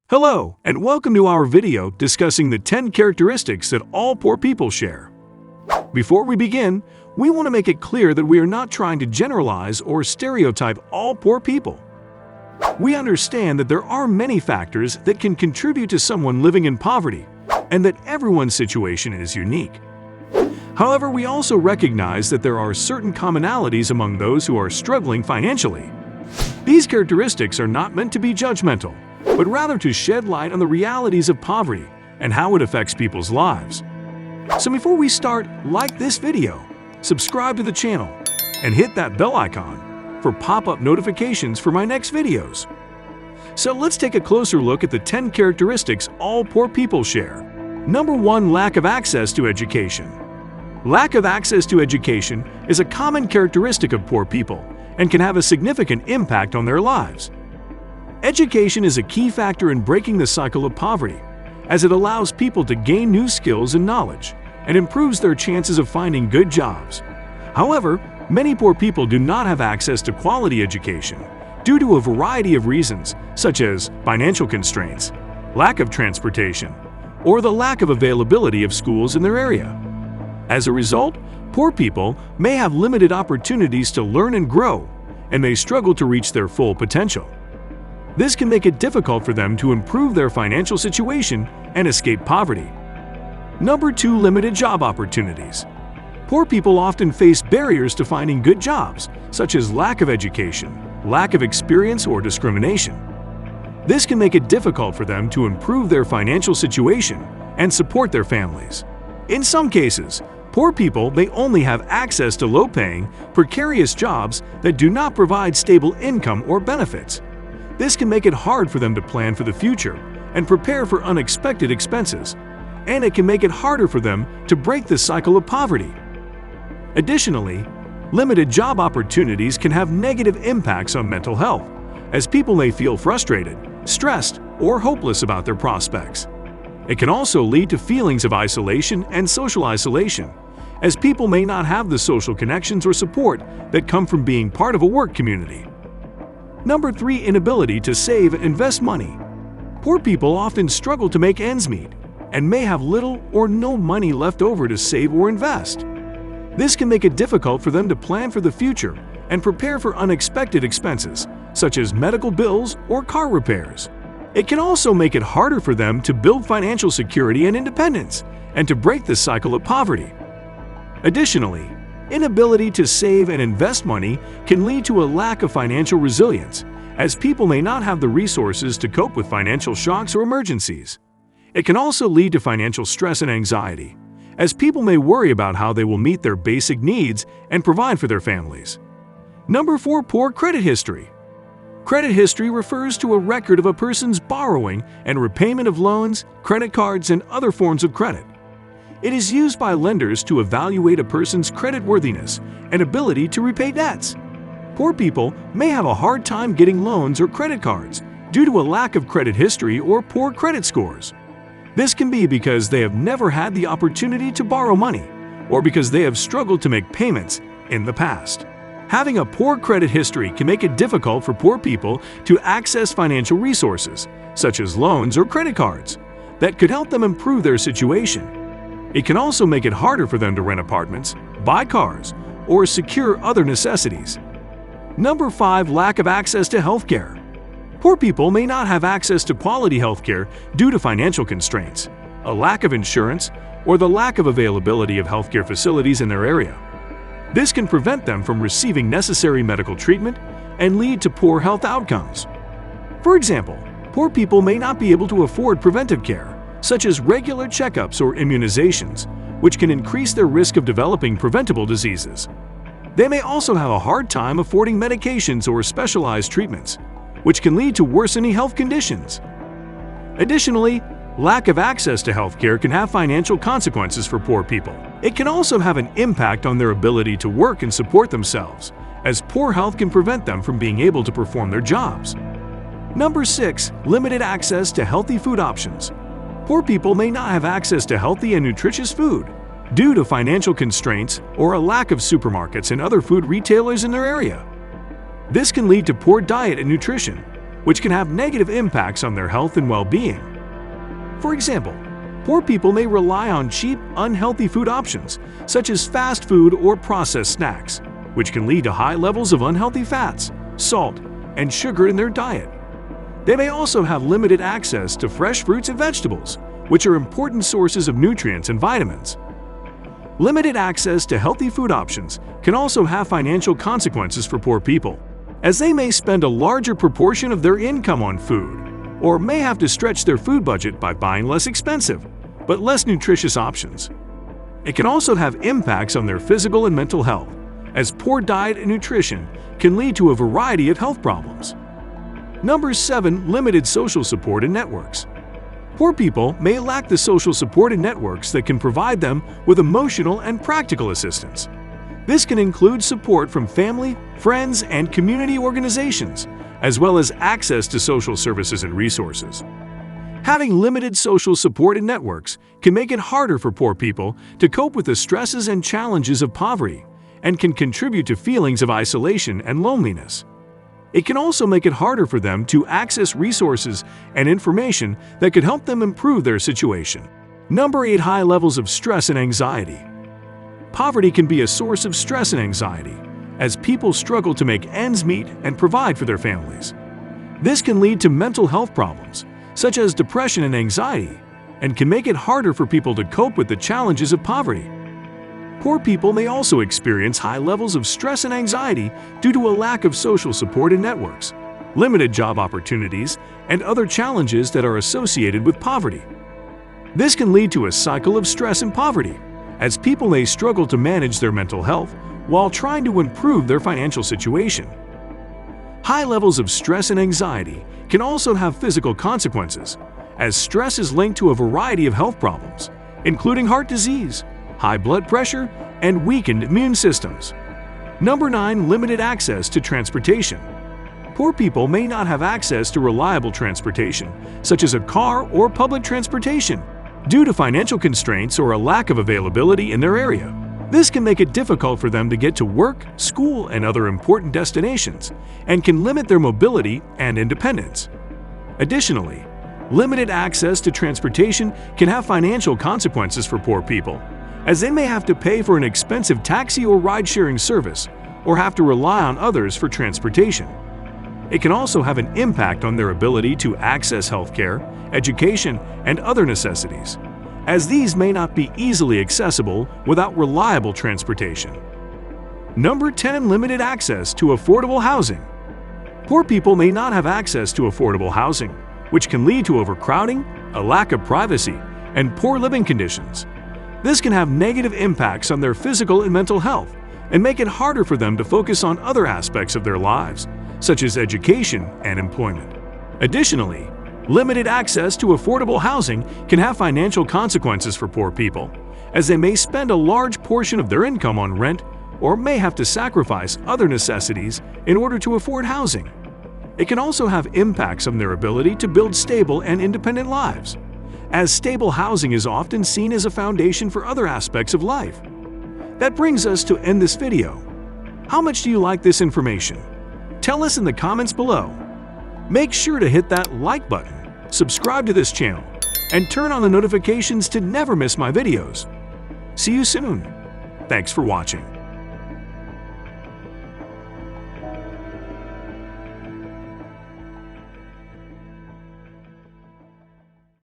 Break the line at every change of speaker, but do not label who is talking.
Hello, and welcome to our video discussing the 10 characteristics that all poor people share. Before we begin, we want to make it clear that we are not trying to generalize or stereotype all poor people. We understand that there are many factors that can contribute to someone living in poverty, and that everyone's situation is unique. However, we also recognize that there are certain commonalities among those who are struggling financially. These characteristics are not meant to be judgmental, but rather to shed light on the realities of poverty and how it affects people's lives. So before we start, like this video, subscribe to the channel, and hit that bell icon for pop-up notifications for my next videos. So let's take a closer look at the 10 characteristics all poor people share. Number 1. Lack of access to education. Lack of access to education is a common characteristic of poor people and can have a significant impact on their lives. Education is a key factor in breaking the cycle of poverty, as it allows people to gain new skills and knowledge, and improves their chances of finding good jobs. However, many poor people do not have access to quality education due to a variety of reasons, such as financial constraints, lack of transportation, or the lack of availability of schools in their area. As a result, poor people may have limited opportunities to learn and grow, and may struggle to reach their full potential. This can make it difficult for them to improve their financial situation and escape poverty. Number 2. Limited job opportunities. Poor people often face barriers to finding good jobs, such as lack of education, lack of experience, or discrimination. This can make it difficult for them to improve their financial situation and support their families. In some cases, poor people may only have access to low-paying, precarious jobs that do not provide stable income or benefits. This can make it hard for them to plan for the future and prepare for unexpected expenses, and it can make it harder for them to break the cycle of poverty. Additionally, limited job opportunities can have negative impacts on mental health, as people may feel frustrated, stressed, or hopeless about their prospects. It can also lead to feelings of isolation and social isolation, as people may not have the social connections or support that come from being part of a work community. Number 3. Inability to save and invest money. Poor people often struggle to make ends meet and may have little or no money left over to save or invest. This can make it difficult for them to plan for the future and prepare for unexpected expenses, such as medical bills or car repairs. It can also make it harder for them to build financial security and independence and to break the cycle of poverty. Additionally, inability to save and invest money can lead to a lack of financial resilience, as people may not have the resources to cope with financial shocks or emergencies. It can also lead to financial stress and anxiety, as people may worry about how they will meet their basic needs and provide for their families. Number 4. Poor credit history. Credit history refers to a record of a person's borrowing and repayment of loans, credit cards, and other forms of credit. It is used by lenders to evaluate a person's creditworthiness and ability to repay debts. Poor people may have a hard time getting loans or credit cards due to a lack of credit history or poor credit scores. This can be because they have never had the opportunity to borrow money, or because they have struggled to make payments in the past. Having a poor credit history can make it difficult for poor people to access financial resources, such as loans or credit cards, that could help them improve their situation. It can also make it harder for them to rent apartments, buy cars, or secure other necessities. Number 5. Lack of access to healthcare. Poor people may not have access to quality healthcare due to financial constraints, a lack of insurance, or the lack of availability of healthcare facilities in their area. This can prevent them from receiving necessary medical treatment and lead to poor health outcomes. For example, poor people may not be able to afford preventive care, such as regular checkups or immunizations, which can increase their risk of developing preventable diseases. They may also have a hard time affording medications or specialized treatments, which can lead to worsening health conditions. Additionally, lack of access to healthcare can have financial consequences for poor people. It can also have an impact on their ability to work and support themselves, as poor health can prevent them from being able to perform their jobs. Number 6. Limited access to healthy food options. Poor people may not have access to healthy and nutritious food due to financial constraints or a lack of supermarkets and other food retailers in their area. This can lead to poor diet and nutrition, which can have negative impacts on their health and well-being. For example, poor people may rely on cheap, unhealthy food options, such as fast food or processed snacks, which can lead to high levels of unhealthy fats, salt, and sugar in their diet. They may also have limited access to fresh fruits and vegetables, which are important sources of nutrients and vitamins. Limited access to healthy food options can also have financial consequences for poor people, as they may spend a larger proportion of their income on food, or may have to stretch their food budget by buying less expensive, but less nutritious options. It can also have impacts on their physical and mental health, as poor diet and nutrition can lead to a variety of health problems. Number 7. Limited social support and networks. Poor people may lack the social support and networks that can provide them with emotional and practical assistance. This can include support from family, friends, and community organizations, as well as access to social services and resources. Having limited social support and networks can make it harder for poor people to cope with the stresses and challenges of poverty, and can contribute to feelings of isolation and loneliness. It can also make it harder for them to access resources and information that could help them improve their situation. Number 8. High levels of stress and anxiety. Poverty can be a source of stress and anxiety, as people struggle to make ends meet and provide for their families. This can lead to mental health problems, such as depression and anxiety, and can make it harder for people to cope with the challenges of poverty. Poor people may also experience high levels of stress and anxiety due to a lack of social support and networks, limited job opportunities, and other challenges that are associated with poverty. This can lead to a cycle of stress and poverty, as people may struggle to manage their mental health while trying to improve their financial situation. High levels of stress and anxiety can also have physical consequences, as stress is linked to a variety of health problems, including heart disease, high blood pressure, and weakened immune systems. Number 9. Limited access to transportation. Poor people may not have access to reliable transportation, such as a car or public transportation, due to financial constraints or a lack of availability in their area. This can make it difficult for them to get to work, school, and other important destinations, and can limit their mobility and independence. Additionally, limited access to transportation can have financial consequences for poor people, as they may have to pay for an expensive taxi or ride-sharing service, or have to rely on others for transportation. It can also have an impact on their ability to access healthcare, education, and other necessities, as these may not be easily accessible without reliable transportation. Number 10. Limited access to affordable housing. Poor people may not have access to affordable housing, which can lead to overcrowding, a lack of privacy, and poor living conditions. This can have negative impacts on their physical and mental health, and make it harder for them to focus on other aspects of their lives, such as education and employment. Additionally, limited access to affordable housing can have financial consequences for poor people, as they may spend a large portion of their income on rent or may have to sacrifice other necessities in order to afford housing. It can also have impacts on their ability to build stable and independent lives, as stable housing is often seen as a foundation for other aspects of life. That brings us to end this video. How much do you like this information? Tell us in the comments below. Make sure to hit that like button, subscribe to this channel, and turn on the notifications to never miss my videos. See you soon. Thanks for watching.